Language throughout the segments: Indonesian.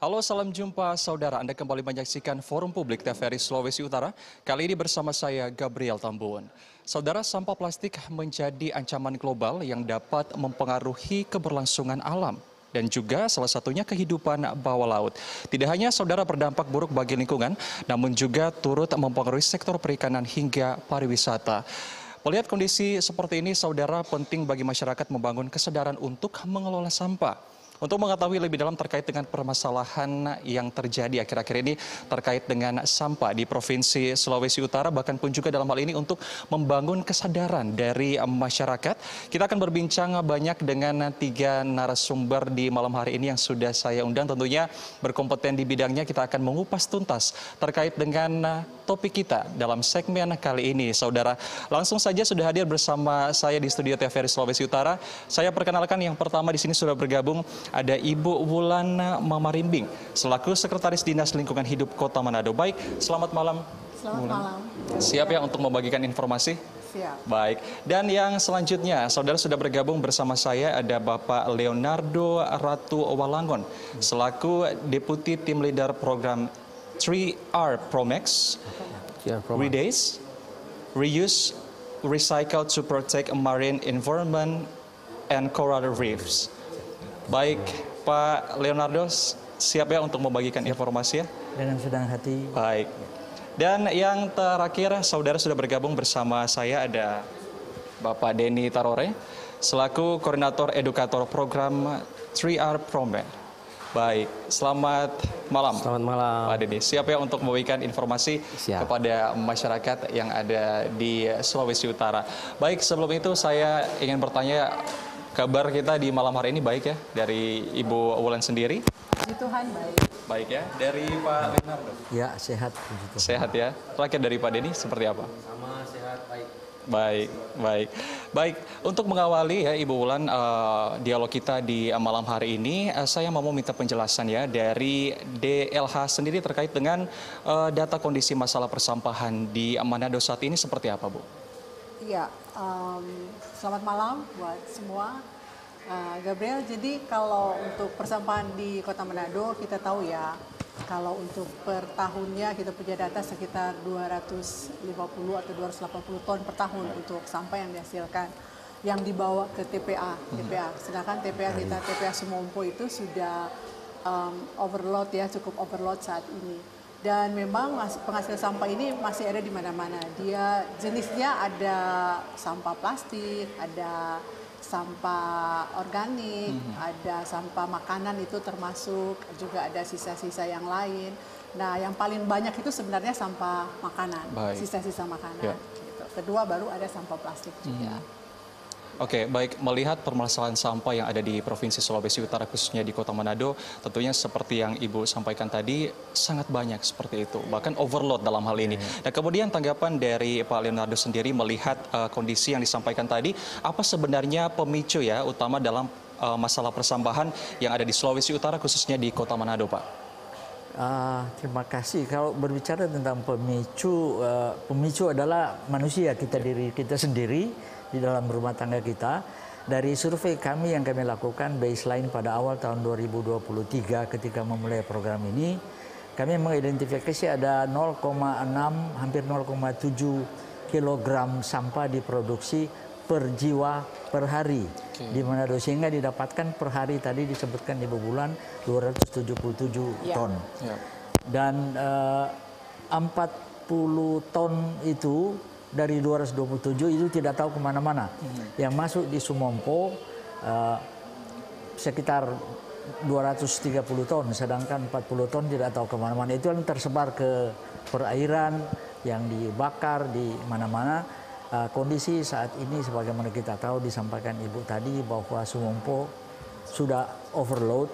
Halo, salam jumpa saudara. Anda kembali menyaksikan Forum Publik TVRI Sulawesi Utara. Kali ini bersama saya, Gabriel Tambuan. Saudara, sampah plastik menjadi ancaman global yang dapat mempengaruhi keberlangsungan alam dan juga salah satunya kehidupan bawah laut. Tidak hanya saudara berdampak buruk bagi lingkungan, namun juga turut mempengaruhi sektor perikanan hingga pariwisata. Melihat kondisi seperti ini, saudara, penting bagi masyarakat membangun kesadaran untuk mengelola sampah. Untuk mengetahui lebih dalam terkait dengan permasalahan yang terjadi akhir-akhir ini terkait dengan sampah di Provinsi Sulawesi Utara, bahkan pun juga dalam hal ini untuk membangun kesadaran dari masyarakat, kita akan berbincang banyak dengan 3 narasumber di malam hari ini yang sudah saya undang, tentunya berkompeten di bidangnya. Kita akan mengupas tuntas terkait dengan topik kita dalam segmen kali ini, saudara. Langsung saja sudah hadir bersama saya di studio TVRI Sulawesi Utara. Saya perkenalkan yang pertama di sini sudah bergabung ada Ibu Wulan Mamarimbing selaku Sekretaris Dinas Lingkungan Hidup Kota Manado. Baik, selamat malam. Selamat malam. Siap ya untuk membagikan informasi? Siap. Baik, dan yang selanjutnya saudara sudah bergabung bersama saya ada Bapak Leonardo Ratu Walangon selaku Deputi Tim Leader Program 3R Promex, Redace, Reuse, Recycle to Protect Marine Environment and Coral Reefs. Baik, Pak Leonardo, siap ya untuk membagikan informasi ya? Dengan senang hati. Baik. Dan yang terakhir, saudara sudah bergabung bersama saya ada Bapak Denny Tarore, selaku Koordinator Edukator Program 3R Promen. Baik, selamat malam. Selamat malam. Pak Denny, siap ya untuk memberikan informasi kepada masyarakat yang ada di Sulawesi Utara. Baik, sebelum itu saya ingin bertanya, kabar kita di malam hari ini baik ya dari Ibu Wulan sendiri? Puji Tuhan baik. Baik ya. Dari Pak Leonardo? Ya, sehat. Sehat ya. Terakhir dari Pak Denny seperti apa? Sama sehat, baik. Baik, baik. Baik, untuk mengawali ya Ibu Wulan dialog kita di malam hari ini, saya mau minta penjelasan ya dari DLH sendiri terkait dengan data kondisi masalah persampahan di Manado saat ini seperti apa, Bu? Iya, selamat malam buat semua. Gabriel, jadi kalau untuk persampahan di Kota Manado kita tahu ya, kalau untuk per tahunnya kita punya data sekitar 250 atau 280 ton per tahun untuk sampah yang dihasilkan, yang dibawa ke TPA. Sedangkan TPA kita, TPA Sumompo itu sudah overload ya, cukup overload saat ini. Dan memang penghasil sampah ini masih ada di mana-mana. Dia jenisnya ada sampah plastik, ada sampah organik, ada sampah makanan itu termasuk, juga ada sisa-sisa yang lain. Nah, yang paling banyak itu sebenarnya sampah makanan, sisa-sisa makanan. Gitu. Kedua baru ada sampah plastik juga. Oke, baik. Melihat permasalahan sampah yang ada di Provinsi Sulawesi Utara, khususnya di Kota Manado, tentunya seperti yang Ibu sampaikan tadi, sangat banyak seperti itu, bahkan overload dalam hal ini. Nah, kemudian tanggapan dari Pak Leonardo sendiri melihat kondisi yang disampaikan tadi, apa sebenarnya pemicu ya, utama dalam masalah persampahan yang ada di Sulawesi Utara, khususnya di Kota Manado, Pak? Terima kasih. Kalau berbicara tentang pemicu, pemicu adalah manusia kita, diri kita sendiri di dalam rumah tangga kita. Dari survei kami yang kami lakukan baseline pada awal tahun 2023 ketika memulai program ini, kami mengidentifikasi ada 0,6 hampir 0,7 kilogram sampah diproduksi per jiwa per hari di Manado, sehingga didapatkan per hari tadi disebutkan Ibu Wulan 277 ton. Dan 40 ton itu dari 227 itu tidak tahu kemana-mana. Yang masuk di Sumompo sekitar 230 ton, sedangkan 40 ton tidak tahu kemana-mana. Itu yang tersebar ke perairan, yang dibakar di mana-mana. Kondisi saat ini sebagaimana kita tahu disampaikan Ibu tadi bahwa Sumompo sudah overload,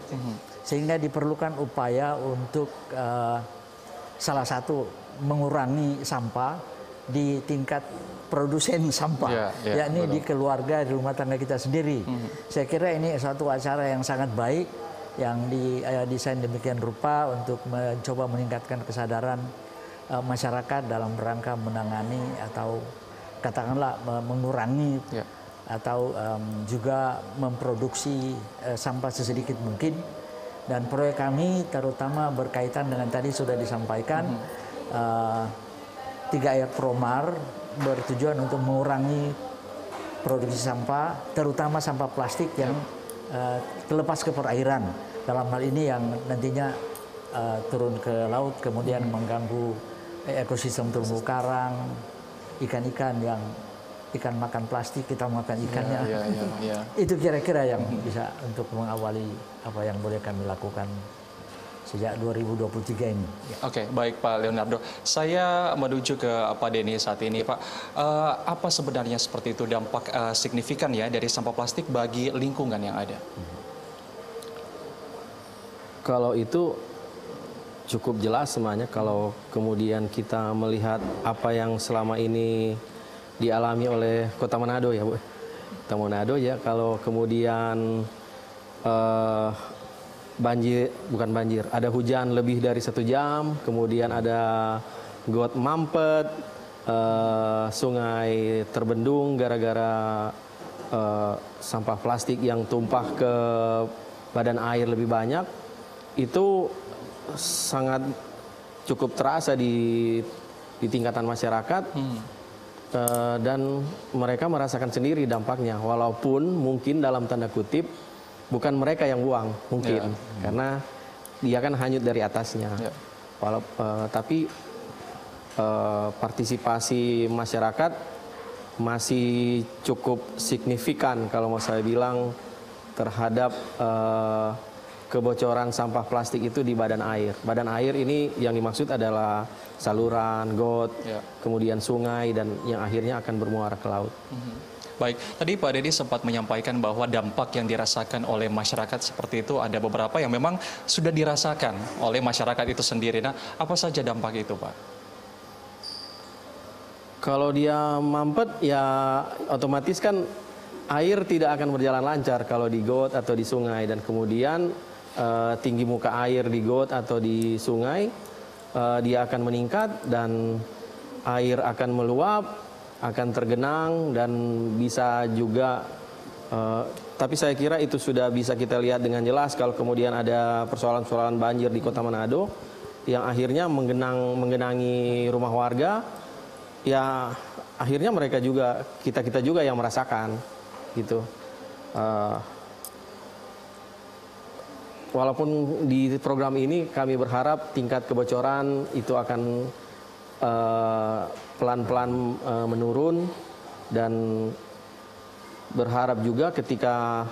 sehingga diperlukan upaya untuk salah satu mengurangi sampah di tingkat produsen sampah, yakni di keluarga, di rumah tangga kita sendiri. Saya kira ini satu acara yang sangat baik, yang didesain demikian rupa untuk mencoba meningkatkan kesadaran masyarakat dalam rangka menangani atau katakanlah mengurangi atau juga memproduksi sampah sesedikit mungkin. Dan proyek kami terutama berkaitan dengan tadi sudah disampaikan 3 air promar bertujuan untuk mengurangi produksi sampah, terutama sampah plastik yang terlepas ke perairan. Dalam hal ini yang nantinya turun ke laut, kemudian mengganggu ekosistem terumbu karang, ikan-ikan yang ikan makan plastik, kita makan ikannya. Itu kira-kira yang bisa untuk mengawali apa yang boleh kami lakukan sejak 2023 ini. Oke, baik Pak Leonardo. Saya menuju ke Pak Denny saat ini, Pak. Apa sebenarnya seperti itu dampak signifikan ya dari sampah plastik bagi lingkungan yang ada? Kalau itu cukup jelas semuanya. Kalau kemudian kita melihat apa yang selama ini dialami oleh Kota Manado ya, Bu. Kota Manado ya, kalau kemudian bukan banjir, ada hujan lebih dari 1 jam, kemudian ada got mampet, sungai terbendung gara-gara sampah plastik yang tumpah ke badan air lebih banyak, itu sangat cukup terasa di tingkatan masyarakat. Dan mereka merasakan sendiri dampaknya, walaupun mungkin dalam tanda kutip bukan mereka yang buang mungkin, karena dia kan hanyut dari atasnya. Tapi partisipasi masyarakat masih cukup signifikan kalau mau saya bilang terhadap kebocoran sampah plastik itu di badan air. Badan air ini yang dimaksud adalah saluran, got, kemudian sungai, dan yang akhirnya akan bermuara ke laut. Baik, tadi Pak Denny sempat menyampaikan bahwa dampak yang dirasakan oleh masyarakat seperti itu ada beberapa yang memang sudah dirasakan oleh masyarakat itu sendiri. Nah, apa saja dampak itu, Pak? Kalau dia mampet, ya otomatis kan air tidak akan berjalan lancar kalau di got atau di sungai, dan kemudian tinggi muka air di got atau di sungai dia akan meningkat dan air akan meluap, akan tergenang, dan bisa juga tapi saya kira itu sudah bisa kita lihat dengan jelas kalau kemudian ada persoalan-persoalan banjir di Kota Manado yang akhirnya menggenangi rumah warga, ya akhirnya mereka juga, kita juga yang merasakan gitu. Walaupun di program ini kami berharap tingkat kebocoran itu akan pelan-pelan menurun, dan berharap juga ketika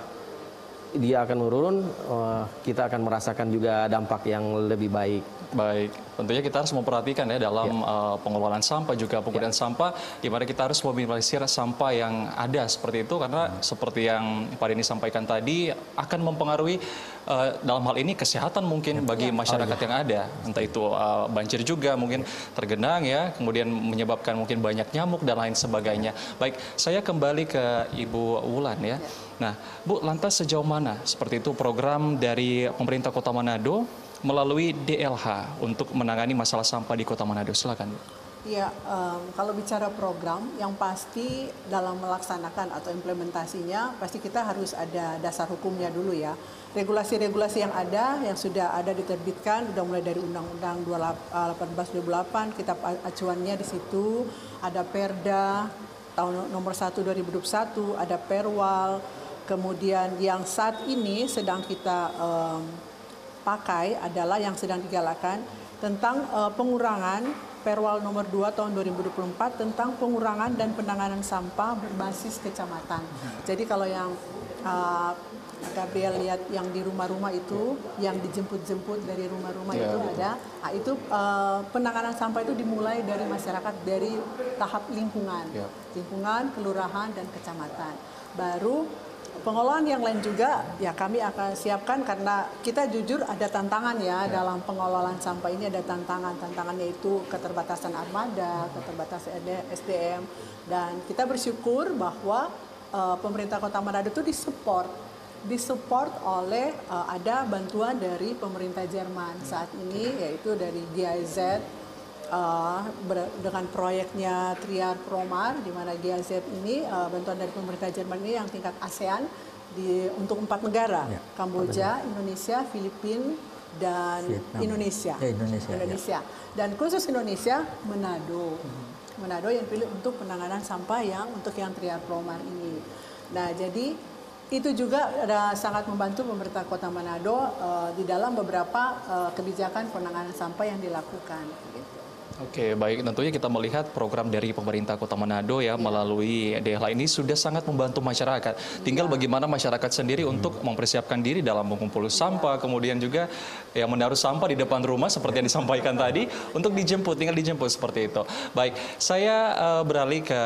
dia akan menurun, kita akan merasakan juga dampak yang lebih baik. Baik, tentunya kita harus memperhatikan ya dalam pengelolaan sampah juga penggunaan sampah, di mana kita harus meminimalisir sampah yang ada seperti itu, karena seperti yang Pak Denny sampaikan tadi akan mempengaruhi dalam hal ini kesehatan mungkin bagi masyarakat yang ada, entah itu banjir juga mungkin tergenang ya, kemudian menyebabkan mungkin banyak nyamuk dan lain sebagainya. Baik, saya kembali ke Ibu Wulan ya. Nah, Bu, lantas sejauh mana seperti itu program dari pemerintah Kota Manado melalui DLH untuk menangani masalah sampah di Kota Manado? Silakan, Bu. Ya, kalau bicara program, yang pasti dalam melaksanakan atau implementasinya, pasti kita harus ada dasar hukumnya dulu ya. Regulasi-regulasi yang ada, yang sudah ada diterbitkan, sudah mulai dari Undang-Undang 18/2008, kita acuannya di situ, ada Perda tahun nomor 1 2021, ada Perwal, kemudian yang saat ini sedang kita pakai adalah yang sedang digalakan tentang pengurangan Perwal nomor 2 tahun 2024 tentang pengurangan dan penanganan sampah berbasis kecamatan. Jadi kalau yang Gabriel lihat yang di rumah-rumah itu, yang dijemput-jemput dari rumah-rumah itu ada, nah, itu penanganan sampah itu dimulai dari masyarakat, dari tahap lingkungan, lingkungan, kelurahan, dan kecamatan. Baru pengelolaan yang lain juga ya kami akan siapkan, karena kita jujur ada tantangan ya dalam pengelolaan sampah ini, ada tantangannya itu keterbatasan armada, keterbatasan SDM, dan kita bersyukur bahwa pemerintah Kota Manado itu disupport oleh ada bantuan dari pemerintah Jerman saat ini, yaitu dari GIZ dengan proyeknya Triar Promar, di mana GIZ ini bantuan dari pemerintah Jerman ini yang tingkat ASEAN, untuk 4 negara, Ya, Kamboja, Indonesia, Filipina, dan Vietnam. Indonesia. Ya, Indonesia, Dan khusus Indonesia, Manado. Manado yang pilih untuk penanganan sampah untuk yang triar Promar ini. Nah, jadi itu juga sangat membantu pemerintah Kota Manado di dalam beberapa kebijakan penanganan sampah yang dilakukan. Gitu. Oke, baik. Tentunya kita melihat program dari pemerintah Kota Manado ya melalui DEHLA ini sudah sangat membantu masyarakat. Tinggal bagaimana masyarakat sendiri untuk mempersiapkan diri dalam mengumpul sampah, kemudian juga ya menaruh sampah di depan rumah seperti yang disampaikan tadi untuk dijemput, tinggal dijemput seperti itu. Baik, saya beralih ke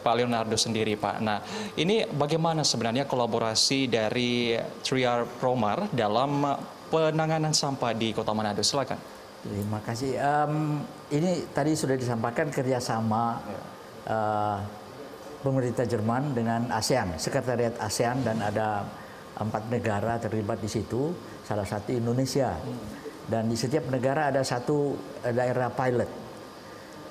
Pak Leonardo sendiri, Pak. Nah, ini bagaimana sebenarnya kolaborasi dari Triar Promar dalam penanganan sampah di Kota Manado? Silakan. Terima kasih. Ini tadi sudah disampaikan kerjasama pemerintah Jerman dengan ASEAN, Sekretariat ASEAN, dan ada 4 negara terlibat di situ, salah satu Indonesia. Dan di setiap negara ada satu daerah pilot.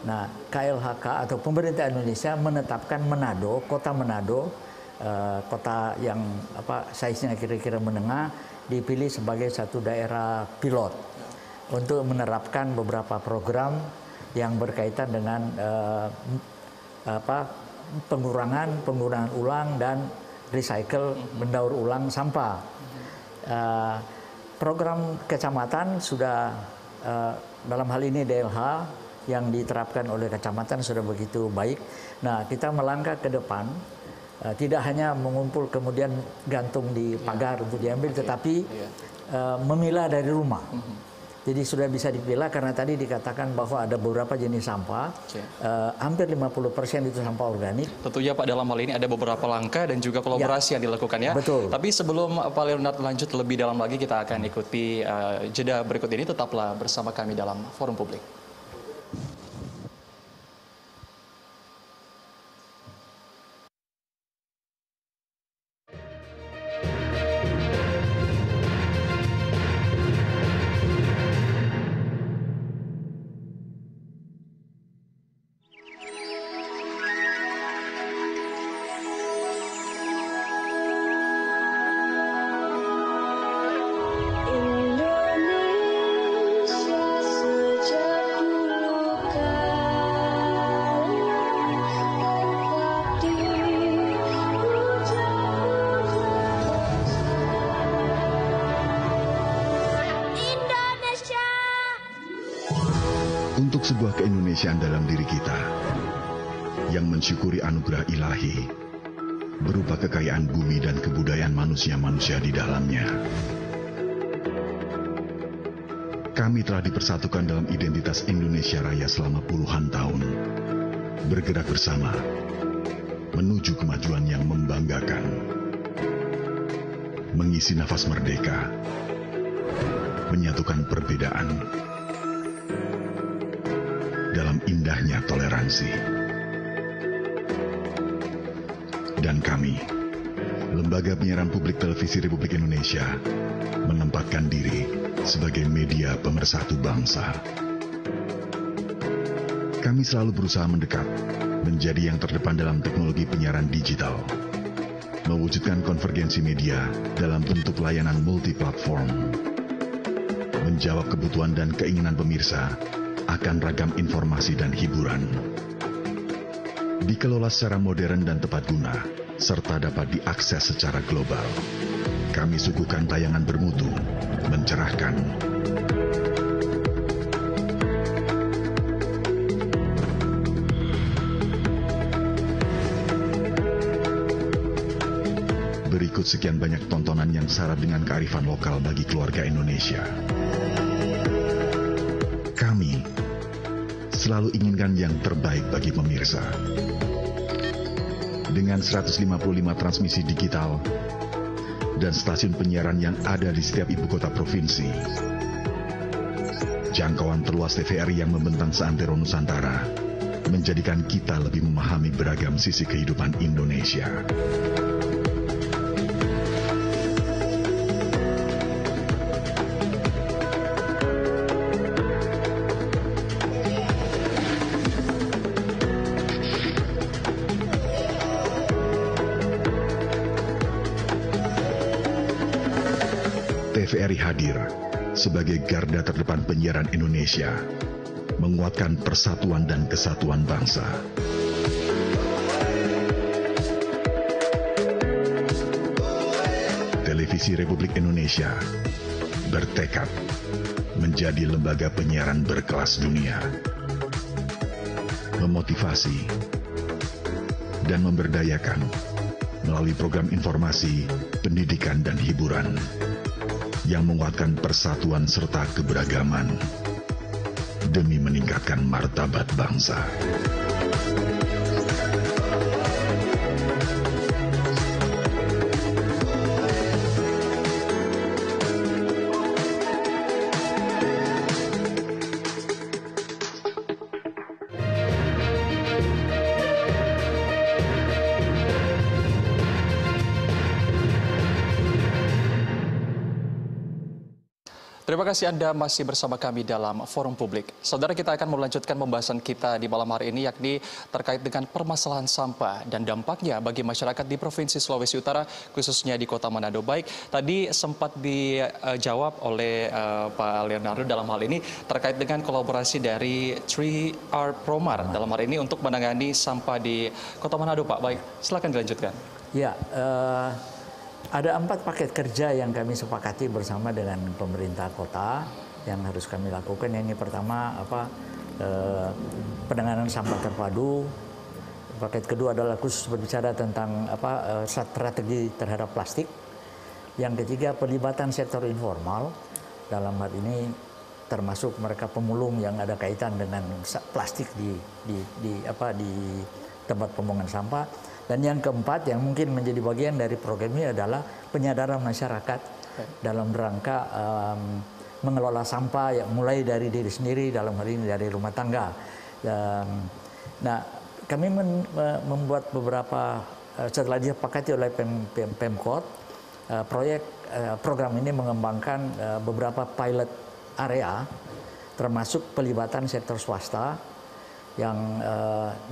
Nah, KLHK atau pemerintah Indonesia menetapkan Manado, kota Manado, kota yang size-nya kira-kira menengah, dipilih sebagai satu daerah pilot untuk menerapkan beberapa program yang berkaitan dengan penggunaan ulang dan recycle, mendaur ulang sampah. Program kecamatan sudah dalam hal ini DLH yang diterapkan oleh kecamatan sudah begitu baik. Nah, kita melangkah ke depan, tidak hanya mengumpul kemudian gantung di pagar untuk diambil, tetapi memilah dari rumah. Jadi sudah bisa dipilah karena tadi dikatakan bahwa ada beberapa jenis sampah, hampir 50% itu sampah organik. Tentunya Pak, dalam hal ini ada beberapa langkah dan juga kolaborasi yang dilakukan ya. Betul. Tapi sebelum Pak Leonardo lanjut lebih dalam lagi, kita akan ikuti jeda berikut ini. Tetaplah bersama kami dalam Forum Publik. Untuk sebuah keindonesiaan dalam diri kita yang mensyukuri anugerah ilahi berupa kekayaan bumi dan kebudayaan manusia-manusia di dalamnya. Kami telah dipersatukan dalam identitas Indonesia Raya selama puluhan tahun, bergerak bersama menuju kemajuan yang membanggakan, mengisi nafas merdeka, menyatukan perbedaan dalam indahnya toleransi. Dan kami, Lembaga Penyiaran Publik Televisi Republik Indonesia, menempatkan diri sebagai media pemersatu bangsa. Kami selalu berusaha mendekat, menjadi yang terdepan dalam teknologi penyiaran digital, mewujudkan konvergensi media dalam bentuk layanan multi-platform, menjawab kebutuhan dan keinginan pemirsa akan ragam informasi dan hiburan. Dikelola secara modern dan tepat guna, serta dapat diakses secara global. Kami suguhkan tayangan bermutu, mencerahkan, berikut sekian banyak tontonan yang syarat dengan kearifan lokal bagi keluarga Indonesia. Kami selalu inginkan yang terbaik bagi pemirsa. Dengan 155 transmisi digital dan stasiun penyiaran yang ada di setiap ibu kota provinsi, jangkauan terluas TVRI yang membentang seantero Nusantara menjadikan kita lebih memahami beragam sisi kehidupan Indonesia. TVRI hadir sebagai garda terdepan penyiaran Indonesia, menguatkan persatuan dan kesatuan bangsa. Televisi Republik Indonesia bertekad menjadi lembaga penyiaran berkelas dunia, memotivasi dan memberdayakan melalui program informasi, pendidikan, dan hiburan yang menguatkan persatuan serta keberagaman demi meningkatkan martabat bangsa. Terima kasih Anda masih bersama kami dalam Forum Publik. Saudara, kita akan melanjutkan pembahasan kita di malam hari ini, yakni terkait dengan permasalahan sampah dan dampaknya bagi masyarakat di Provinsi Sulawesi Utara, khususnya di Kota Manado. Baik, tadi sempat dijawab oleh Pak Leonardo dalam hal ini terkait dengan kolaborasi dari 3R Promar dalam hal ini untuk menangani sampah di Kota Manado, Pak. Baik, silakan dilanjutkan. Ya, ada 4 paket kerja yang kami sepakati bersama dengan pemerintah kota yang harus kami lakukan. Yang pertama penanganan sampah terpadu. Paket kedua adalah khusus berbicara tentang strategi terhadap plastik. Yang ketiga pelibatan sektor informal, dalam hal ini termasuk mereka pemulung yang ada kaitan dengan plastik di tempat pembuangan sampah. Dan yang keempat yang mungkin menjadi bagian dari program ini adalah penyadaran masyarakat dalam rangka mengelola sampah, mulai dari diri sendiri, dalam hal ini dari rumah tangga. Nah, kami membuat beberapa, setelah disepakati oleh Pemkot, program ini mengembangkan beberapa pilot area, termasuk pelibatan sektor swasta, yang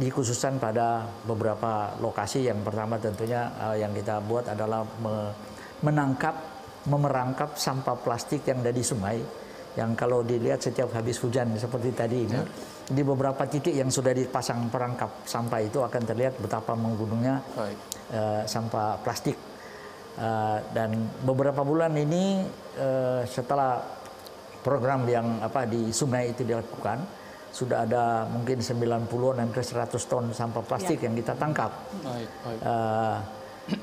dikhususkan pada beberapa lokasi. Yang pertama tentunya yang kita buat adalah memerangkap sampah plastik yang ada di sungai, yang kalau dilihat setiap habis hujan seperti tadi ini, di beberapa titik yang sudah dipasang perangkap sampah itu akan terlihat betapa menggunungnya sampah plastik. Dan beberapa bulan ini setelah program yang di sungai itu dilakukan, sudah ada mungkin 90 sampai 100 ton sampah plastik yang kita tangkap.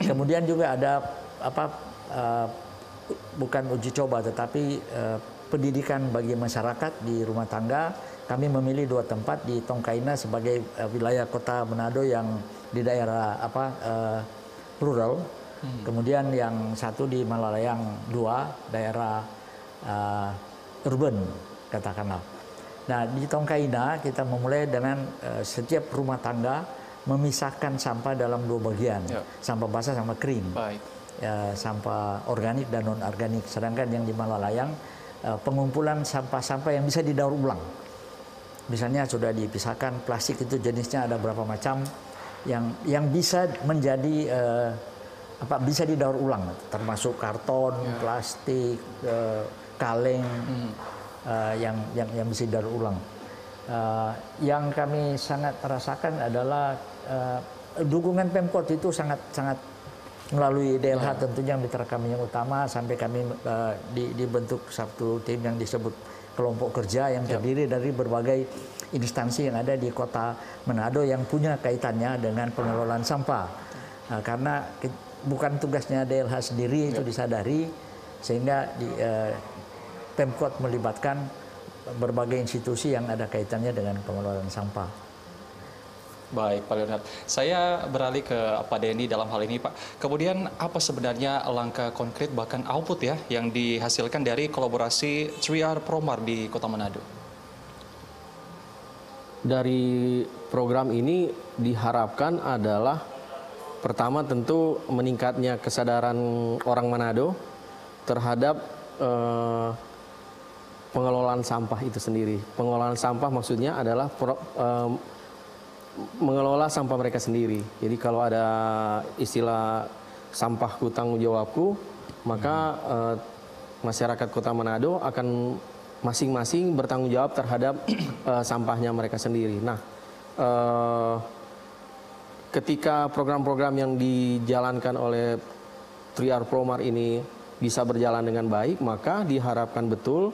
Kemudian juga ada bukan uji coba tetapi pendidikan bagi masyarakat di rumah tangga. Kami memilih 2 tempat di Tongkaina sebagai wilayah Kota Manado yang di daerah rural. Kemudian yang satu di Malalayang 2, daerah urban katakanlah. Nah, di Tongkaina kita memulai dengan setiap rumah tangga memisahkan sampah dalam 2 bagian, sampah basah sama kering, sampah organik dan non-organik. Sedangkan yang di Malalayang pengumpulan sampah-sampah yang bisa didaur ulang. Misalnya sudah dipisahkan plastik itu jenisnya ada berapa macam yang bisa menjadi bisa didaur ulang, termasuk karton, plastik, kaleng. Yang bisa didaur ulang. Yang kami sangat rasakan adalah dukungan Pemkot itu sangat melalui DLH tentunya mitra kami yang utama, sampai kami dibentuk satu tim yang disebut kelompok kerja yang terdiri dari berbagai instansi yang ada di Kota Manado yang punya kaitannya dengan pengelolaan sampah. Karena bukan tugasnya DLH sendiri itu disadari, sehingga Pemkot melibatkan berbagai institusi yang ada kaitannya dengan pengelolaan sampah. Baik, Pak Leonard. Saya beralih ke Pak Denny dalam hal ini, Pak. Kemudian apa sebenarnya langkah konkret bahkan output yang dihasilkan dari kolaborasi 3R Promar di Kota Manado? Dari program ini diharapkan adalah pertama tentu meningkatnya kesadaran orang Manado terhadap pengelolaan sampah itu sendiri. Pengelolaan sampah maksudnya adalah mengelola sampah mereka sendiri. Jadi kalau ada istilah sampahku tanggung jawabku, maka masyarakat Kota Manado akan masing-masing bertanggung jawab terhadap sampahnya mereka sendiri. Nah, ketika program-program yang dijalankan oleh 3R Promar ini bisa berjalan dengan baik, maka diharapkan betul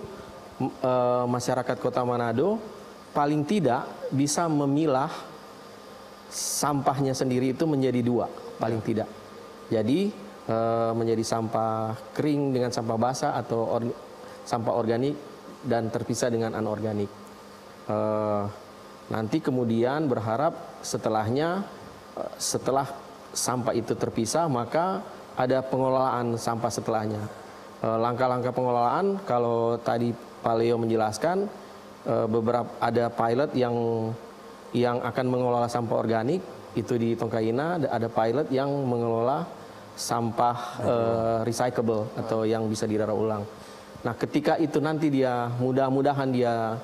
masyarakat Kota Manado paling tidak bisa memilah sampahnya sendiri itu menjadi dua, paling tidak. Jadi menjadi sampah kering dengan sampah basah atau sampah organik dan terpisah dengan anorganik. Nanti kemudian berharap setelahnya, setelah sampah itu terpisah, maka ada pengelolaan sampah setelahnya. Langkah-langkah pengelolaan, kalau tadi Pak Leo menjelaskan, beberapa ada pilot yang akan mengelola sampah organik, itu di Tongkaina, ada pilot yang mengelola sampah recyclable atau yang bisa didaur ulang. Nah, ketika itu nanti dia mudah-mudahan dia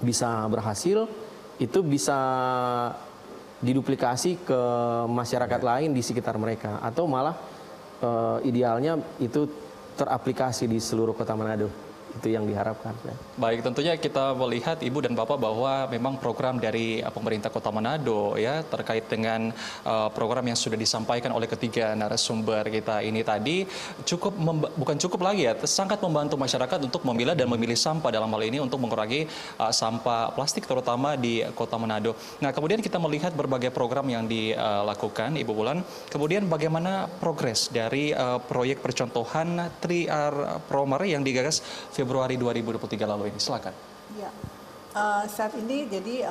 bisa berhasil, itu bisa diduplikasi ke masyarakat lain di sekitar mereka, atau malah idealnya itu teraplikasi di seluruh Kota Manado. Itu yang diharapkan. Baik, tentunya kita melihat Ibu dan Bapak bahwa memang program dari pemerintah Kota Manado ya terkait dengan program yang sudah disampaikan oleh ketiga narasumber kita ini tadi bukan cukup lagi ya, sangat membantu masyarakat untuk memilah dan memilih sampah dalam hal ini untuk mengurangi sampah plastik terutama di Kota Manado. Nah, kemudian kita melihat berbagai program yang dilakukan Ibu Wulan. Kemudian bagaimana progres dari proyek percontohan 3R Promar yang digagas Februari 2023 lalu ini, silakan. Ya, saat ini jadi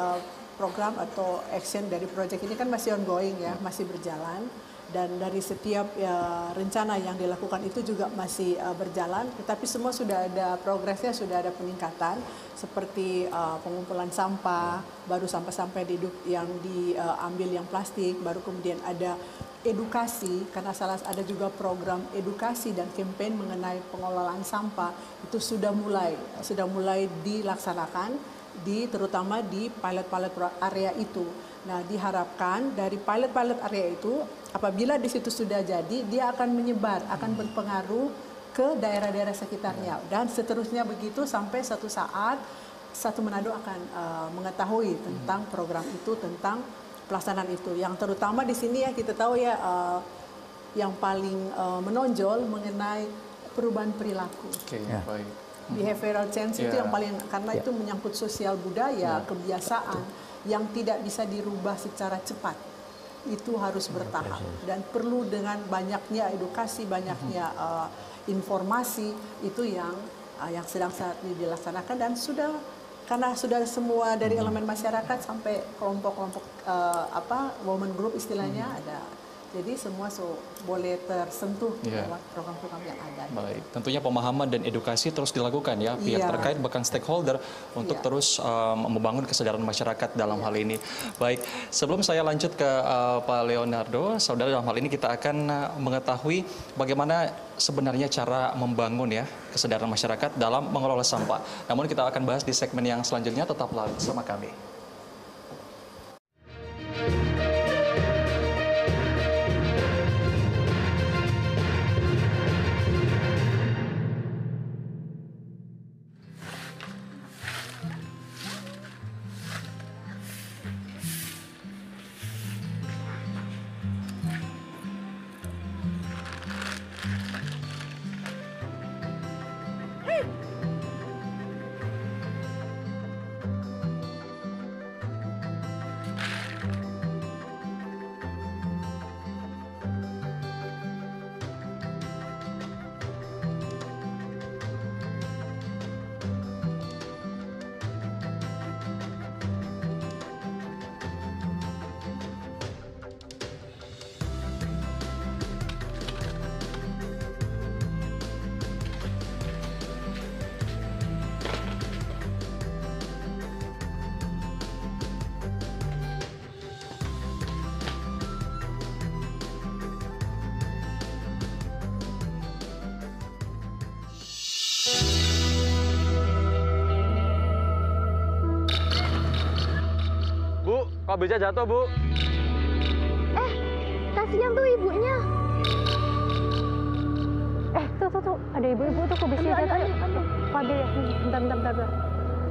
program atau action dari proyek ini kan masih ongoing ya, masih berjalan, dan dari setiap rencana yang dilakukan itu juga masih berjalan, tetapi semua sudah ada progresnya, sudah ada peningkatan, seperti pengumpulan sampah, baru sampah-sampah yang diambil yang plastik, baru kemudian ada edukasi, karena ada juga program edukasi dan campaign mengenai pengelolaan sampah itu sudah mulai dilaksanakan terutama di pilot-pilot area itu. Nah, diharapkan dari pilot-pilot area itu apabila di situ sudah jadi, dia akan menyebar, akan berpengaruh ke daerah-daerah sekitarnya, dan seterusnya begitu sampai satu saat satu Manado akan mengetahui tentang program itu, tentang pelaksanaan itu. Yang terutama di sini ya kita tahu ya yang paling menonjol mengenai perubahan perilaku. Baik. Behavioral change itu yang paling, karena itu menyangkut sosial budaya, kebiasaan yang tidak bisa dirubah secara cepat. Itu harus bertahap dan perlu dengan banyaknya edukasi, banyaknya informasi itu yang sedang saat ini dilaksanakan, dan karena sudah semua dari elemen masyarakat sampai kelompok-kelompok women group istilahnya ada. Jadi semua boleh tersentuh lewat program-program yang ada. Baik, tentunya pemahaman dan edukasi terus dilakukan ya pihak terkait bahkan stakeholder untuk terus membangun kesadaran masyarakat dalam hal ini. Baik, sebelum saya lanjut ke Pak Leonardo, saudara, dalam hal ini kita akan mengetahui bagaimana sebenarnya cara membangun ya kesadaran masyarakat dalam mengelola sampah. Namun kita akan bahas di segmen yang selanjutnya, tetaplah bersama kami. Bu, kok bisa jatuh, Bu? Kasihan tuh ibunya. Tuh, ada ibu-ibu tuh ke bisnya tuh. Kok ambil ya? Bentar.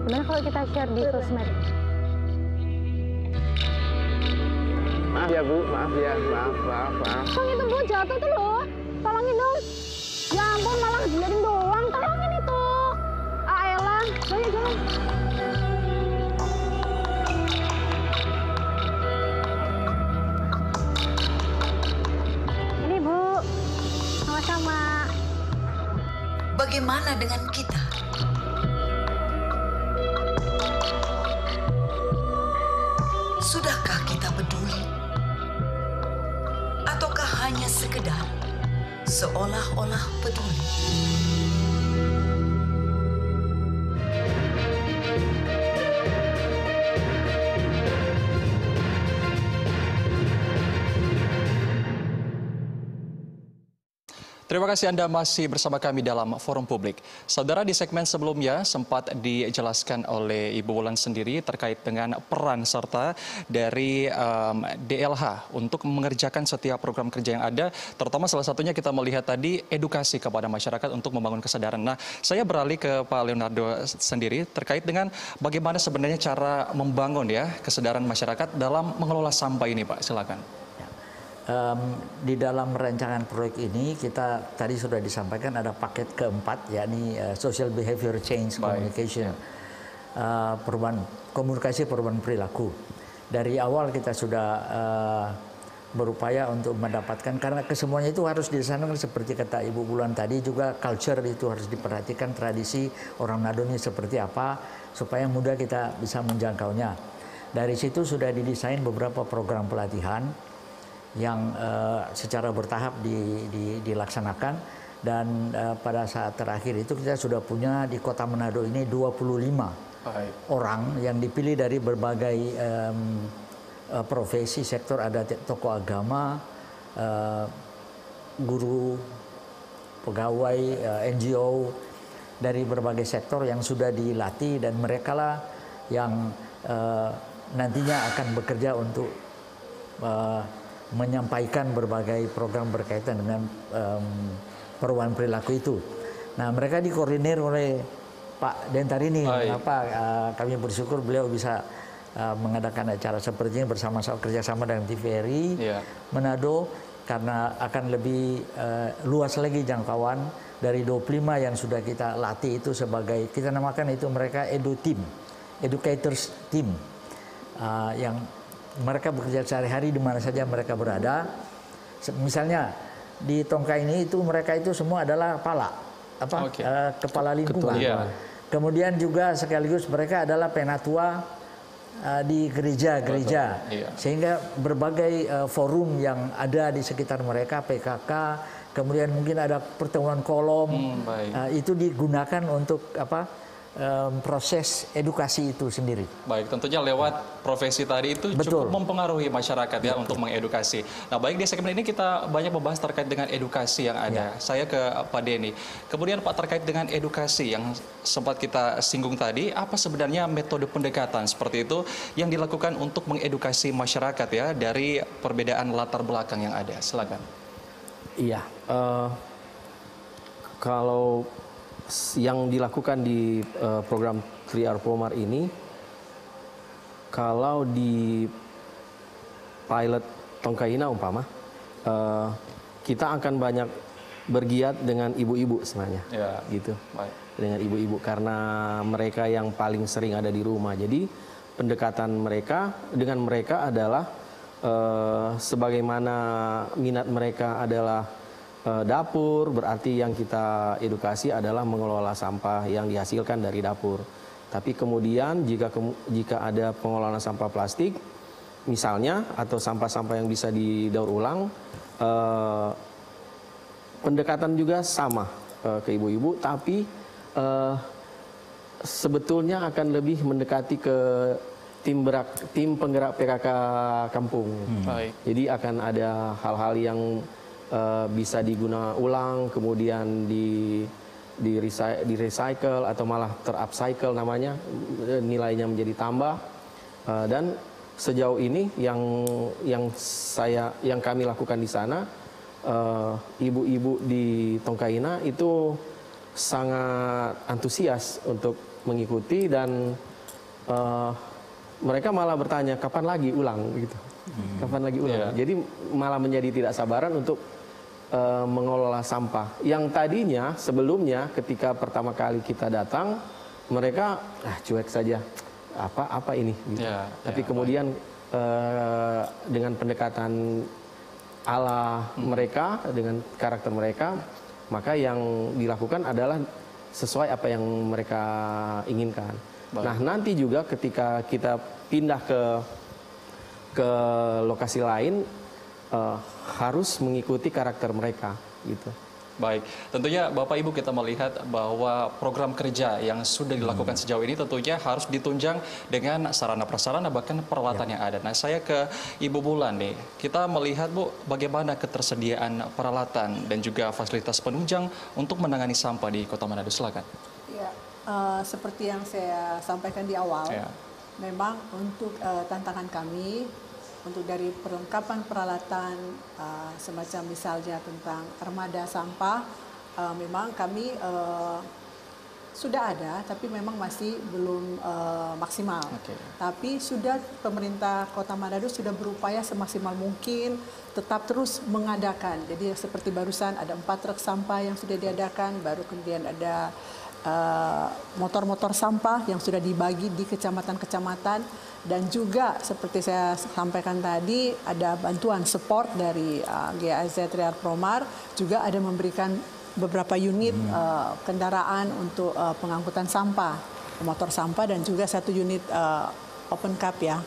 Gimana kalau kita share di sosmed? Maaf ya Bu, maaf ya, maaf. Tolong itu Bu, jatuh tuh loh. Tolongin dong. Ya ampun, malah biarin doang. Tolongin itu. Aelah, jalan. Ini Bu, sama-sama. Bagaimana dengan kita? Sudahkah kita peduli? Ataukah hanya sekedar seolah-olah peduli? Terima kasih Anda masih bersama kami dalam Forum Publik. Saudara, di segmen sebelumnya sempat dijelaskan oleh Ibu Wulan sendiri terkait dengan peran serta dari DLH untuk mengerjakan setiap program kerja yang ada, terutama salah satunya kita melihat tadi edukasi kepada masyarakat untuk membangun kesadaran. Nah, saya beralih ke Pak Leonardo sendiri terkait dengan bagaimana sebenarnya cara membangun ya kesadaran masyarakat dalam mengelola sampah ini, Pak. Silakan. Di dalam rancangan proyek ini kita tadi sudah disampaikan ada paket keempat, yakni social behavior change communication, perubahan komunikasi, perubahan perilaku. Dari awal kita sudah berupaya untuk mendapatkan, karena kesemuanya itu harus dilaksanakan seperti kata Ibu Wulan tadi, juga culture itu harus diperhatikan, tradisi orang Manado ini seperti apa supaya mudah kita bisa menjangkaunya. Dari situ sudah didesain beberapa program pelatihan yang secara bertahap dilaksanakan, dan pada saat terakhir itu kita sudah punya di Kota Manado ini 25 orang yang dipilih dari berbagai profesi sektor, ada tokoh agama, guru, pegawai, NGO dari berbagai sektor yang sudah dilatih, dan mereka lah yang nantinya akan bekerja untuk menyampaikan berbagai program berkaitan dengan perubahan perilaku itu. Nah, mereka dikoordinir oleh Pak Dentarini. Kami bersyukur beliau bisa mengadakan acara seperti ini bersama-sama, kerjasama dengan TVRI Manado, karena akan lebih luas lagi jangkauan dari 25 yang sudah kita latih itu sebagai, kita namakan itu mereka educators team, yang mereka bekerja sehari-hari di mana saja mereka berada. Misalnya di Tongkai ini itu mereka itu semua adalah kepala lingkungan. Kemudian juga sekaligus mereka adalah penatua di gereja-gereja. Sehingga berbagai forum yang ada di sekitar mereka, PKK, kemudian mungkin ada pertemuan kolom, itu digunakan untuk proses edukasi itu sendiri. Baik, tentunya lewat profesi tadi itu cukup mempengaruhi masyarakat ya untuk mengedukasi. Nah, baik, di segmen ini kita banyak membahas terkait dengan edukasi yang ada. Saya ke Pak Denny. Kemudian Pak, terkait dengan edukasi yang sempat kita singgung tadi, apa sebenarnya metode pendekatan seperti itu yang dilakukan untuk mengedukasi masyarakat ya dari perbedaan latar belakang yang ada? Silakan. Iya, kalau yang dilakukan di program 3R Pomar ini, kalau di pilot Tongkaina umpama, kita akan banyak bergiat dengan ibu-ibu sebenarnya, gitu. Dengan ibu-ibu karena mereka yang paling sering ada di rumah. Jadi pendekatan mereka dengan mereka adalah sebagaimana minat mereka adalah dapur, berarti yang kita edukasi adalah mengelola sampah yang dihasilkan dari dapur. Tapi kemudian jika ada pengelolaan sampah plastik, misalnya, atau sampah-sampah yang bisa didaur ulang, pendekatan juga sama ke ibu-ibu, tapi sebetulnya akan lebih mendekati ke tim penggerak PKK kampung. Jadi akan ada hal-hal yang bisa diguna ulang, kemudian di recycle atau malah terupcycle namanya, nilainya menjadi tambah. Dan sejauh ini yang kami lakukan di sana, ibu-ibu di Tongkaina itu sangat antusias untuk mengikuti dan mereka malah bertanya kapan lagi ulang gitu. Kapan lagi ulang. Jadi malah menjadi tidak sabaran untuk mengelola sampah. Yang tadinya sebelumnya ketika pertama kali kita datang mereka cuek saja. Apa ini gitu. Tapi kemudian dengan pendekatan ala mereka dengan karakter mereka, maka yang dilakukan adalah sesuai apa yang mereka inginkan. Nah, nanti juga ketika kita pindah ke lokasi lain harus mengikuti karakter mereka gitu. Baik, tentunya Bapak Ibu kita melihat bahwa program kerja yang sudah dilakukan sejauh ini tentunya harus ditunjang dengan sarana prasarana bahkan peralatan yang ada. Nah, saya ke Ibu Bulan nih. Kita melihat Bu bagaimana ketersediaan peralatan dan juga fasilitas penunjang untuk menangani sampah di Kota Manado. Silakan. Ya, seperti yang saya sampaikan di awal, memang untuk tantangan kami untuk dari perlengkapan peralatan semacam misalnya tentang armada sampah, memang kami sudah ada, tapi memang masih belum maksimal. Tapi sudah pemerintah Kota Manado sudah berupaya semaksimal mungkin tetap terus mengadakan. Jadi seperti barusan ada 4 truk sampah yang sudah diadakan, baru kemudian ada motor-motor sampah yang sudah dibagi di kecamatan-kecamatan. Dan juga seperti saya sampaikan tadi ada bantuan support dari GAZ Triar Promar, juga ada memberikan beberapa unit kendaraan untuk pengangkutan sampah, motor sampah dan juga 1 unit open cup ya.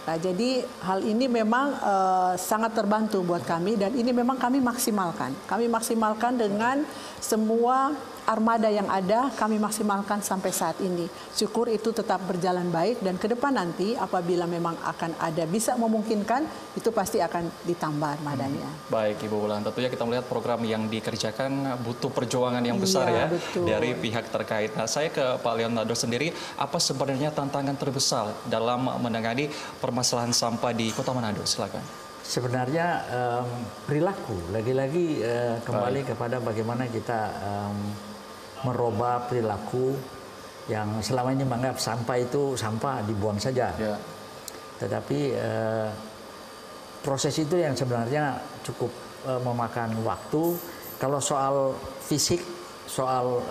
Nah, jadi hal ini memang sangat terbantu buat kami dan ini memang kami maksimalkan. Kami maksimalkan dengan semua armada yang ada, kami maksimalkan sampai saat ini. Syukur itu tetap berjalan baik dan ke depan nanti apabila memang akan ada bisa memungkinkan, itu pasti akan ditambah armadanya. Baik Ibu Bulan, tentunya kita melihat program yang dikerjakan butuh perjuangan yang besar dari pihak terkait. Nah, saya ke Pak Leonardo sendiri, apa sebenarnya tantangan terbesar dalam menangani permasalahan sampah di Kota Manado? Silakan. Sebenarnya perilaku, lagi-lagi kembali kepada bagaimana kita merubah perilaku yang selama ini menganggap sampah itu sampah dibuang saja. Tetapi proses itu yang sebenarnya cukup memakan waktu. Kalau soal fisik, soal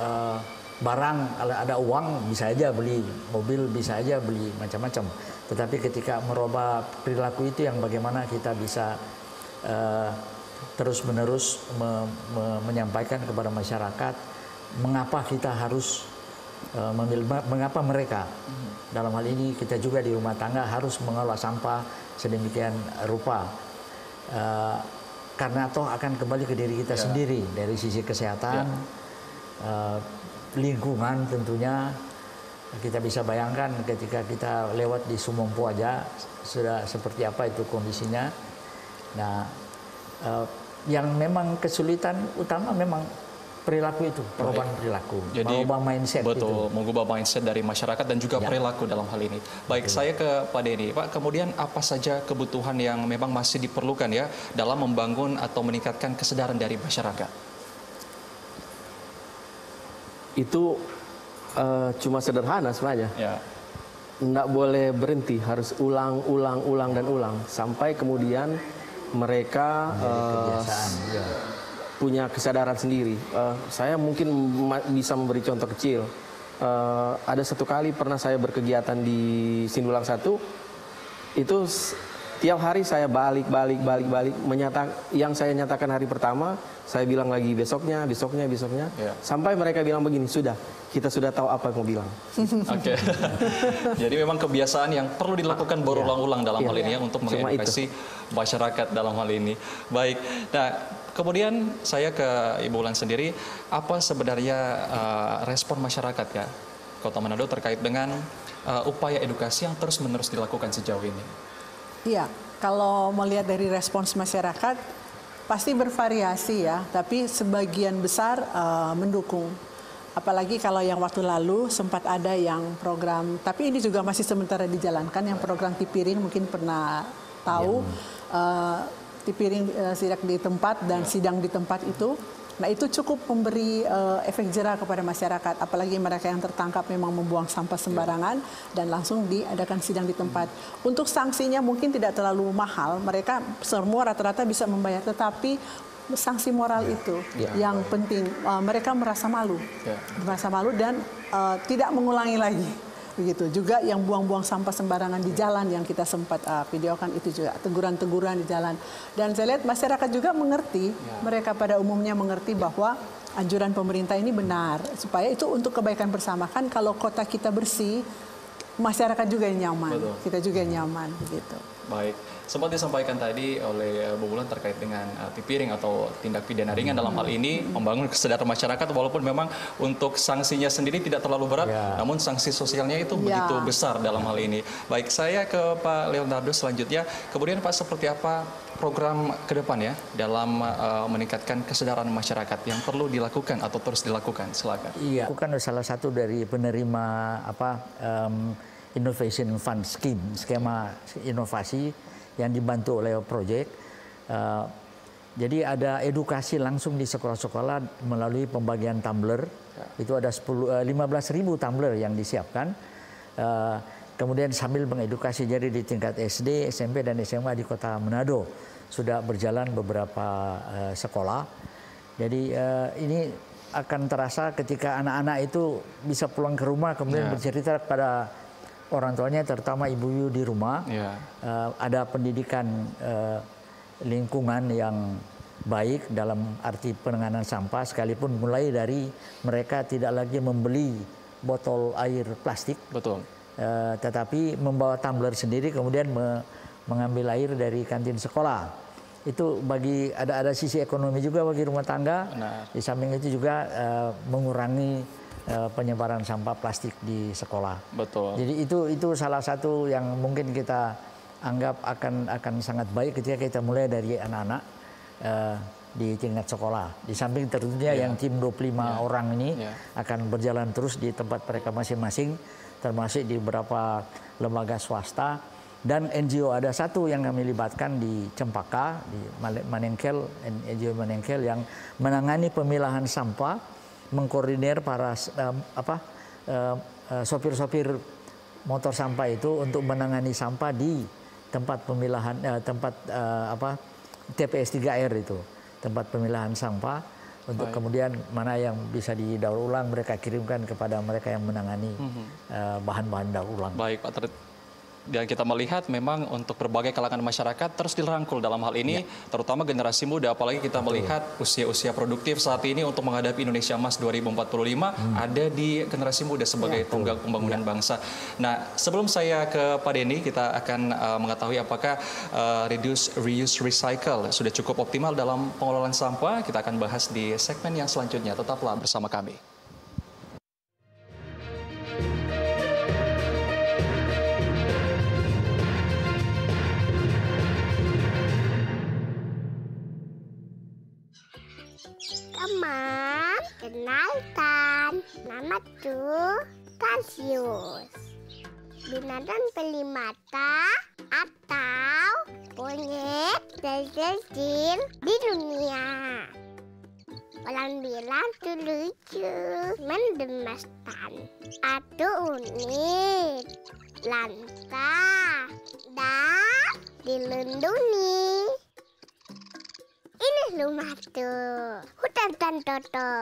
barang, ada uang bisa aja beli mobil, bisa aja beli macam-macam. Tetapi ketika merubah perilaku itu yang bagaimana kita bisa terus-menerus menyampaikan kepada masyarakat mengapa kita harus mengapa mereka dalam hal ini kita juga di rumah tangga harus mengolah sampah sedemikian rupa karena toh akan kembali ke diri kita sendiri dari sisi kesehatan, lingkungan tentunya. Kita bisa bayangkan ketika kita lewat di Sumompo aja sudah seperti apa itu kondisinya. Nah, yang memang kesulitan utama memang perilaku itu, perubahan perilaku, mengubah mindset. Betul, mengubah mindset dari masyarakat dan juga perilaku dalam hal ini. Baik, saya ke Pak Denny. Pak, kemudian apa saja kebutuhan yang memang masih diperlukan ya dalam membangun atau meningkatkan kesadaran dari masyarakat? Itu cuma sederhana sebenarnya. Nggak boleh berhenti, harus ulang dan ulang sampai kemudian mereka punya kesadaran sendiri. Saya mungkin bisa memberi contoh kecil. Ada satu kali pernah saya berkegiatan di Sindulang 1, itu tiap hari saya balik. Yang saya nyatakan hari pertama, saya bilang lagi besoknya. Sampai mereka bilang begini, kita sudah tahu apa yang mau bilang. Jadi memang kebiasaan yang perlu dilakukan berulang-ulang dalam hal ini ya untuk mengedukasi masyarakat dalam hal ini. Baik, nah kemudian saya ke Ibu Bulan sendiri, apa sebenarnya respon masyarakat ya Kota Manado terkait dengan upaya edukasi yang terus-menerus dilakukan sejauh ini? Iya, kalau melihat dari respons masyarakat pasti bervariasi ya, tapi sebagian besar mendukung. Apalagi kalau yang waktu lalu sempat ada yang program, tapi ini juga masih sementara dijalankan, yang program Tipirin mungkin pernah tahu. piring sidak di tempat dan sidang di tempat itu. Nah itu cukup memberi efek jera kepada masyarakat, apalagi mereka yang tertangkap memang membuang sampah sembarangan dan langsung diadakan sidang di tempat. Untuk sanksinya mungkin tidak terlalu mahal, mereka semua rata-rata bisa membayar, tetapi sanksi moral itu yang penting. Mereka merasa malu dan tidak mengulangi lagi. Begitu juga yang buang-buang sampah sembarangan di jalan yang kita sempat videokan itu juga teguran-teguran di jalan. Dan saya lihat masyarakat juga mengerti, mereka pada umumnya mengerti bahwa anjuran pemerintah ini benar supaya itu untuk kebaikan bersama. Kan kalau kota kita bersih, masyarakat juga yang nyaman, kita juga yang nyaman begitu. Baik, sempat disampaikan tadi oleh Bu Wulan terkait dengan tipiring atau tindak pidana ringan dalam hal ini membangun kesadaran masyarakat, walaupun memang untuk sanksinya sendiri tidak terlalu berat, namun sanksi sosialnya itu begitu besar dalam hal ini. Baik, saya ke Pak Leonardo selanjutnya. Kemudian Pak, seperti apa program ke depan ya dalam meningkatkan kesadaran masyarakat yang perlu dilakukan atau terus dilakukan? Silakan. Iya, aku kan salah satu dari penerima Innovation Fund Scheme, skema inovasi yang dibantu oleh proyek. Jadi ada edukasi langsung di sekolah-sekolah melalui pembagian tumbler. Itu ada 15.000 tumbler yang disiapkan. Kemudian sambil mengedukasi, jadi di tingkat SD, SMP, dan SMA di Kota Manado sudah berjalan beberapa sekolah. Jadi ini akan terasa ketika anak-anak itu bisa pulang ke rumah kemudian bercerita kepada orang tuanya, terutama ibu-ibu di rumah. Ada pendidikan lingkungan yang baik dalam arti penanganan sampah, sekalipun mulai dari mereka tidak lagi membeli botol air plastik, tetapi membawa tumbler sendiri kemudian mengambil air dari kantin sekolah. Itu bagi ada sisi ekonomi juga bagi rumah tangga. Di samping itu juga mengurangi penyebaran sampah plastik di sekolah. Jadi itu salah satu yang mungkin kita anggap akan sangat baik ketika kita mulai dari anak-anak di tingkat sekolah. Di samping tentunya yang tim 25 orang ini akan berjalan terus di tempat mereka masing-masing, termasuk di beberapa lembaga swasta dan NGO. Ada satu yang kami libatkan di Cempaka, di Manengkel, NGO Manengkel yang menangani pemilahan sampah, mengkoordinir para sopir-sopir motor sampah itu untuk menangani sampah di tempat pemilahan TPS 3R itu, tempat pemilahan sampah, untuk kemudian mana yang bisa didaur ulang mereka kirimkan kepada mereka yang menangani bahan-bahan daur ulang. Baik, Pak. Dan kita melihat memang untuk berbagai kalangan masyarakat terus dirangkul dalam hal ini, terutama generasi muda. Apalagi kita melihat usia-usia produktif saat ini untuk menghadapi Indonesia Emas 2045 ada di generasi muda sebagai tonggak pembangunan bangsa. Nah, sebelum saya ke Pak Denny, kita akan mengetahui apakah reduce, reuse, recycle sudah cukup optimal dalam pengelolaan sampah. Kita akan bahas di segmen yang selanjutnya. Tetaplah bersama kami. Teman, kenalkan, namaku Cassius, binatang primata atau monyet terkecil di dunia. Orang bilang itu lucu, mengemaskan, atau unik, lantas, dan dilindungi. Ini rumahku, hutan Tantoto.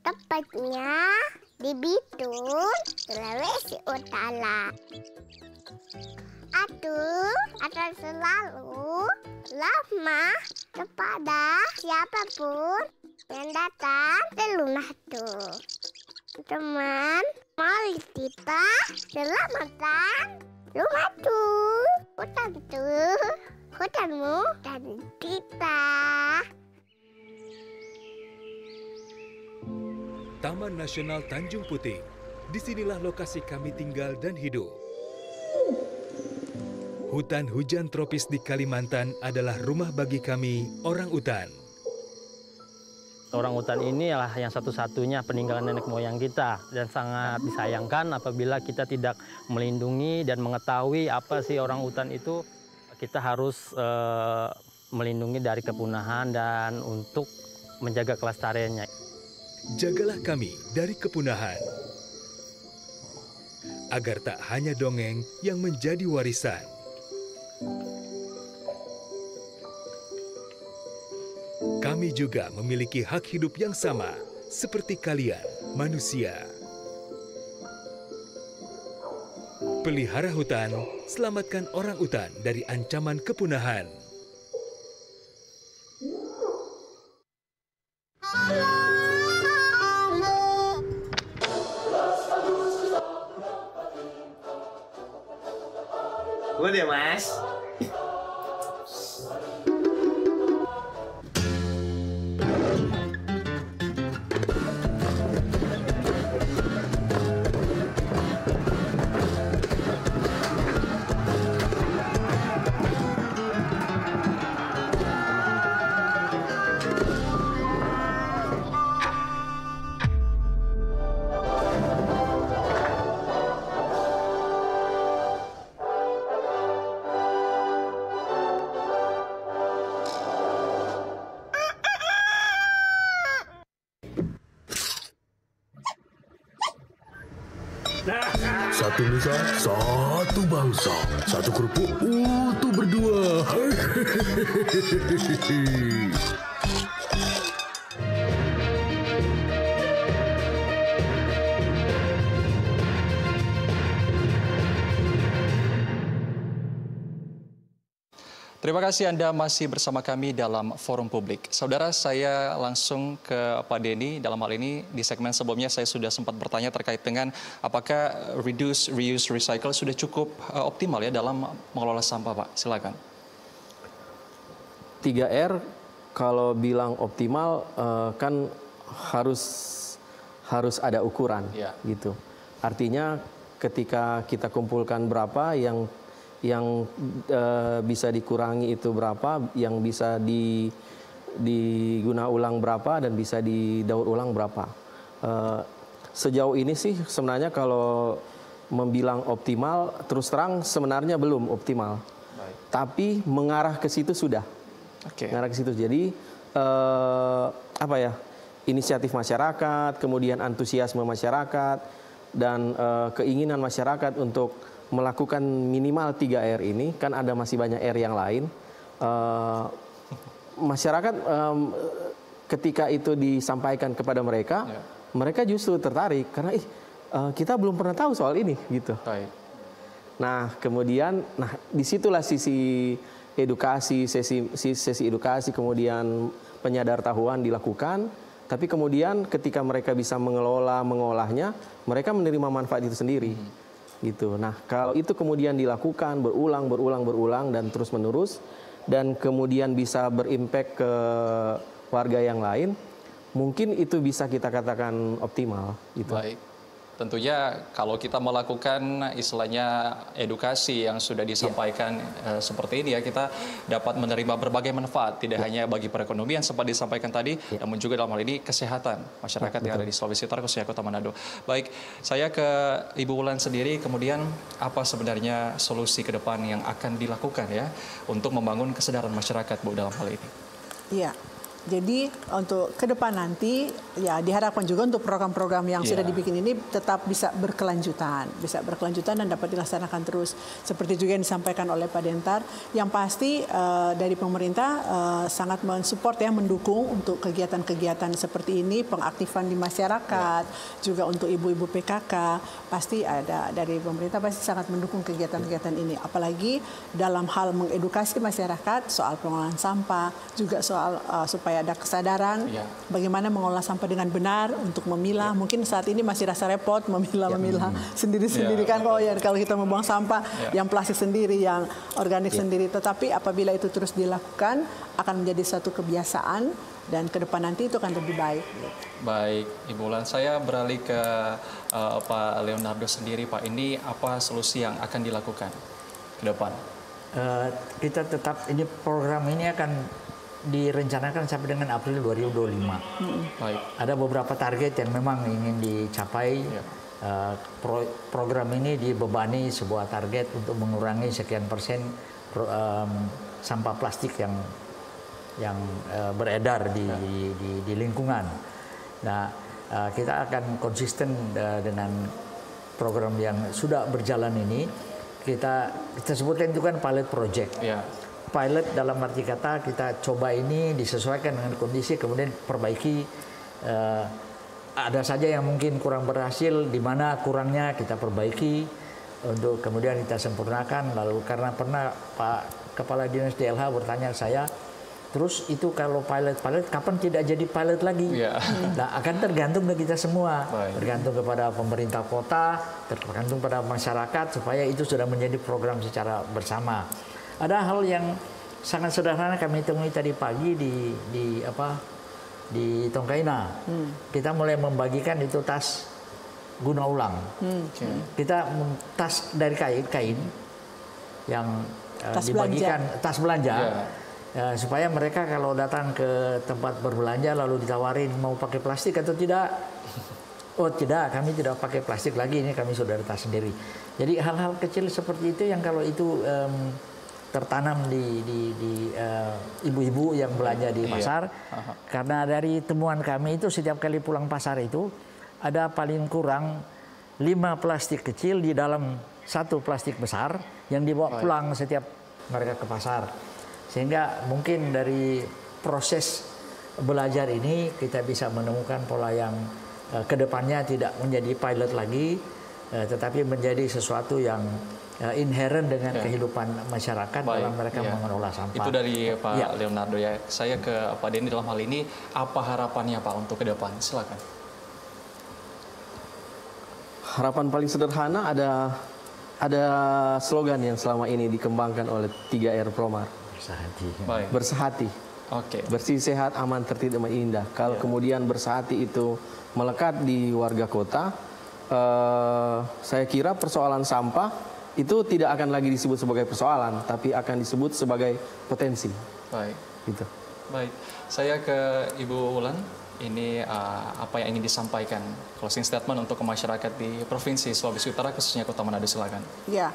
Tepatnya di Bitung, Sulawesi Utara. Aku akan selalu ramah kepada siapapun yang datang ke rumahku. Teman, mari kita selamatkan rumahku, hutanku, hutanmu, dan kita. Taman Nasional Tanjung Puting. Disinilah lokasi kami tinggal dan hidup. Hutan hujan tropis di Kalimantan adalah rumah bagi kami, orang utan. Orang utan ini adalah yang satu-satunya peninggalan nenek moyang kita, dan sangat disayangkan apabila kita tidak melindungi dan mengetahui apa sih orang utan itu. Kita harus melindungi dari kepunahan dan untuk menjaga kelestariannya. Jagalah kami dari kepunahan, agar tak hanya dongeng yang menjadi warisan. Kami juga memiliki hak hidup yang sama seperti kalian, manusia. Pelihara hutan, selamatkan orang utan dari ancaman kepunahan. Udah Mas. Satu nusa, satu bangsa, satu kerupuk utuh berdua. Terima kasih Anda masih bersama kami dalam Forum Publik. Saudara, saya langsung ke Pak Denny. Dalam hal ini, di segmen sebelumnya saya sudah sempat bertanya terkait dengan apakah reduce, reuse, recycle sudah cukup optimal ya dalam mengelola sampah, Pak. Silakan. 3R kalau bilang optimal kan harus ada ukuran, gitu. Artinya ketika kita kumpulkan berapa yang bisa dikurangi itu berapa, yang bisa diguna ulang berapa, dan bisa didaur ulang berapa. Sejauh ini sih sebenarnya kalau membilang optimal, terus terang sebenarnya belum optimal. Baik. Tapi mengarah ke situ sudah. Mengarah ke situ. Jadi inisiatif masyarakat, kemudian antusiasme masyarakat, dan keinginan masyarakat untuk melakukan minimal 3R ini, kan ada masih banyak R yang lain. Masyarakat ketika itu disampaikan kepada mereka, mereka justru tertarik karena kita belum pernah tahu soal ini, gitu. Nah, kemudian, disitulah sisi edukasi, sesi edukasi, kemudian penyadartahuan dilakukan. Tapi kemudian ketika mereka bisa mengolahnya, mereka menerima manfaat itu sendiri. Gitu. Nah, kalau itu kemudian dilakukan berulang dan terus menerus, dan kemudian bisa berimpact ke warga yang lain, mungkin itu bisa kita katakan optimal. Gitu. Baik. Tentunya kalau kita melakukan istilahnya edukasi yang sudah disampaikan seperti ini ya, kita dapat menerima berbagai manfaat, tidak hanya bagi perekonomian sempat disampaikan tadi, namun juga dalam hal ini kesehatan masyarakat yang ada di Sulawesi Utara, khususnya Kota Manado. Baik, saya ke Ibu Wulan sendiri, kemudian apa sebenarnya solusi ke depan yang akan dilakukan ya untuk membangun kesadaran masyarakat, Bu, dalam hal ini? Iya. Jadi untuk ke depan nanti ya diharapkan juga untuk program-program yang sudah dibikin ini tetap bisa berkelanjutan dan dapat dilaksanakan terus. Seperti juga yang disampaikan oleh Pak Dentar, yang pasti dari pemerintah sangat mensupport ya, mendukung untuk kegiatan-kegiatan seperti ini, pengaktifan di masyarakat, juga untuk ibu-ibu PKK, pasti ada dari pemerintah pasti sangat mendukung kegiatan-kegiatan ini. Apalagi dalam hal mengedukasi masyarakat soal pengelolaan sampah, juga soal supaya ada kesadaran bagaimana mengolah sampah dengan benar untuk memilah. Mungkin saat ini masih rasa repot memilah sendiri-sendiri kan, kalau kita membuang sampah yang plastik sendiri, yang organik sendiri. Tetapi apabila itu terus dilakukan akan menjadi satu kebiasaan dan ke depan nanti itu akan lebih baik. Baik, Ibu Wulan, saya beralih ke Pak Leonardo sendiri, Pak. Ini apa solusi yang akan dilakukan ke depan? Kita tetap, ini program ini akan direncanakan sampai dengan April 2025. Baik. Ada beberapa target yang memang ingin dicapai. Program ini dibebani sebuah target untuk mengurangi sekian persen sampah plastik yang beredar di lingkungan. Nah, kita akan konsisten dengan program yang sudah berjalan ini. Kita sebutkan itu kan pilot project. Yeah. Pilot dalam arti kata kita coba ini disesuaikan dengan kondisi, kemudian perbaiki. Ada saja yang mungkin kurang berhasil, di mana kurangnya kita perbaiki untuk kemudian kita sempurnakan. Lalu karena pernah Pak Kepala Dinas DLH bertanya saya, terus itu kalau pilot kapan tidak jadi pilot lagi? Yeah. Nah, akan tergantung dari kita semua, tergantung kepada pemerintah kota, tergantung pada masyarakat supaya itu sudah menjadi program secara bersama. Ada hal yang sangat sederhana kami temui tadi pagi di Tongkaina. Kita mulai membagikan itu tas guna ulang. Kita tas dari kain yang dibagikan tas belanja. Supaya mereka kalau datang ke tempat berbelanja lalu ditawarin mau pakai plastik atau tidak. Oh tidak, kami tidak pakai plastik lagi, ini kami sudah tas sendiri. Jadi hal-hal kecil seperti itu yang kalau itu tertanam di ibu-ibu yang belanja di pasar. Karena dari temuan kami itu setiap kali pulang pasar itu ada paling kurang 5 plastik kecil di dalam 1 plastik besar yang dibawa pulang setiap mereka ke pasar. Sehingga mungkin dari proses belajar ini kita bisa menemukan pola yang kedepannya tidak menjadi pilot lagi, tetapi menjadi sesuatu yang inherent dengan kehidupan masyarakat dalam mereka mengelola sampah. Itu dari Pak Leonardo ya. Saya ke Pak Denny dalam hal ini, apa harapannya Pak untuk ke depan? Silakan. Harapan paling sederhana ada slogan yang selama ini dikembangkan oleh 3R Promar. Bersahati. Baik. Bersahati. Oke. Bersih, sehat, aman, tertib, damai, indah. Kalau kemudian bersahati itu melekat di warga kota, saya kira persoalan sampah itu tidak akan lagi disebut sebagai persoalan, tapi akan disebut sebagai potensi. Baik. Gitu. Baik. Saya ke Ibu Wulan. Ini apa yang ingin disampaikan closing statement untuk masyarakat di Provinsi Sulawesi Utara, khususnya Kota Manado, silakan. Ya,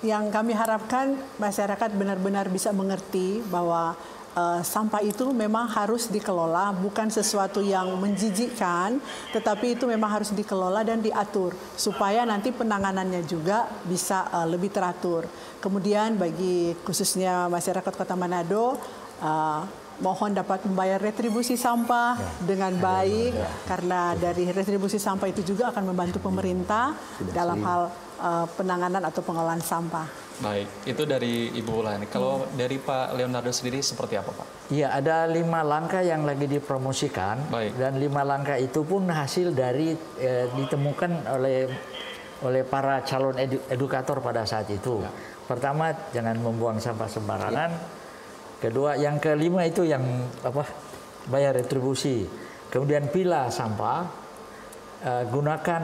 yang kami harapkan masyarakat benar-benar bisa mengerti bahwa sampah itu memang harus dikelola, bukan sesuatu yang menjijikkan, tetapi itu memang harus dikelola dan diatur supaya nanti penanganannya juga bisa lebih teratur. Kemudian bagi khususnya masyarakat Kota Manado, mohon dapat membayar retribusi sampah dengan baik, karena dari retribusi sampah itu juga akan membantu pemerintah dalam hal penanganan atau pengelolaan sampah. Baik, itu dari Ibu Wulan. Kalau dari Pak Leonardo sendiri seperti apa Pak? Iya, ada 5 langkah yang lagi dipromosikan. Baik. Dan 5 langkah itu pun hasil dari ditemukan oleh para calon edukator pada saat itu. Ya. Pertama, jangan membuang sampah sembarangan. Ya. Kedua, yang kelima itu yang bayar retribusi. Kemudian pilah sampah, gunakan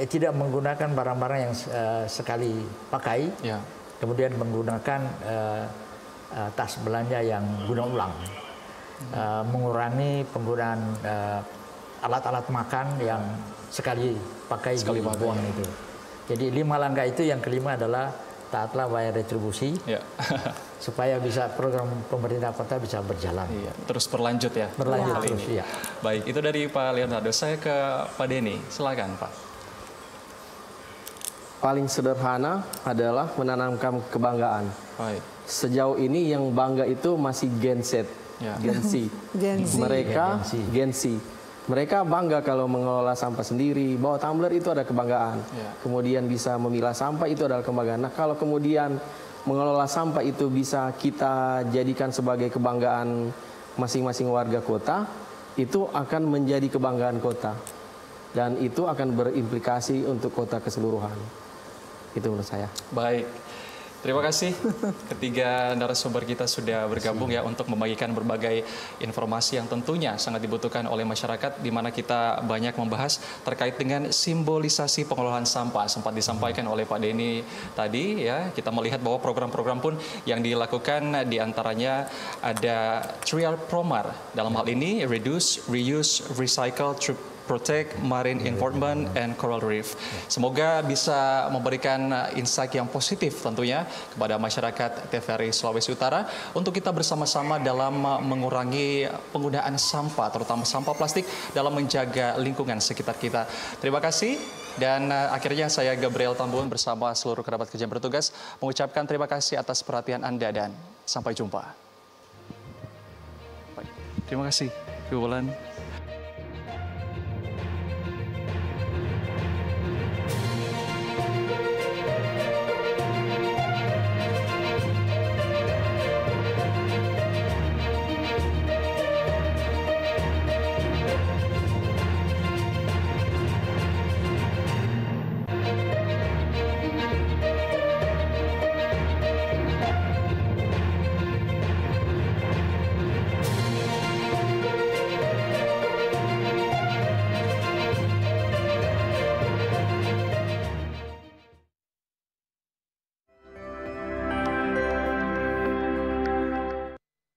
tidak menggunakan barang-barang yang sekali pakai. Ya. Kemudian menggunakan tas belanja yang guna ulang. Mengurangi penggunaan alat-alat makan yang sekali pakai dibuang itu. Jadi 5 langkah itu, yang kelima adalah taatlah bayar retribusi, supaya bisa program pemerintah kota bisa berjalan. Iya, terus berlanjut ya. Berlanjut terus, ya. Baik, itu dari Pak Leonardo. Saya ke Pak Denny, silakan Pak. Paling sederhana adalah menanamkan kebanggaan. Baik. Sejauh ini yang bangga itu masih Gen Z, Gen Z. Mereka Gen Z. Mereka bangga kalau mengelola sampah sendiri, bawa tumbler itu ada kebanggaan. Kemudian bisa memilah sampah itu adalah kebanggaan. Nah, kalau kemudian mengelola sampah itu bisa kita jadikan sebagai kebanggaan masing-masing warga kota, itu akan menjadi kebanggaan kota. Dan itu akan berimplikasi untuk kota keseluruhan. Itu menurut saya. Baik. Terima kasih ketiga narasumber kita sudah bergabung ya untuk membagikan berbagai informasi yang tentunya sangat dibutuhkan oleh masyarakat, di mana kita banyak membahas terkait dengan simbolisasi pengelolaan sampah. Sempat disampaikan oleh Pak Denny tadi ya, kita melihat bahwa program-program pun yang dilakukan diantaranya ada 3R Promar. Dalam hal ini reduce, reuse, recycle, protect marine environment and coral reef. Semoga bisa memberikan insight yang positif tentunya kepada masyarakat TVRI Sulawesi Utara untuk kita bersama-sama dalam mengurangi penggunaan sampah, terutama sampah plastik dalam menjaga lingkungan sekitar kita. Terima kasih. Dan akhirnya saya Gabriel Tambuan bersama seluruh kerabat kerja yang bertugas mengucapkan terima kasih atas perhatian Anda dan sampai jumpa. Terima kasih, Ibu Wulan.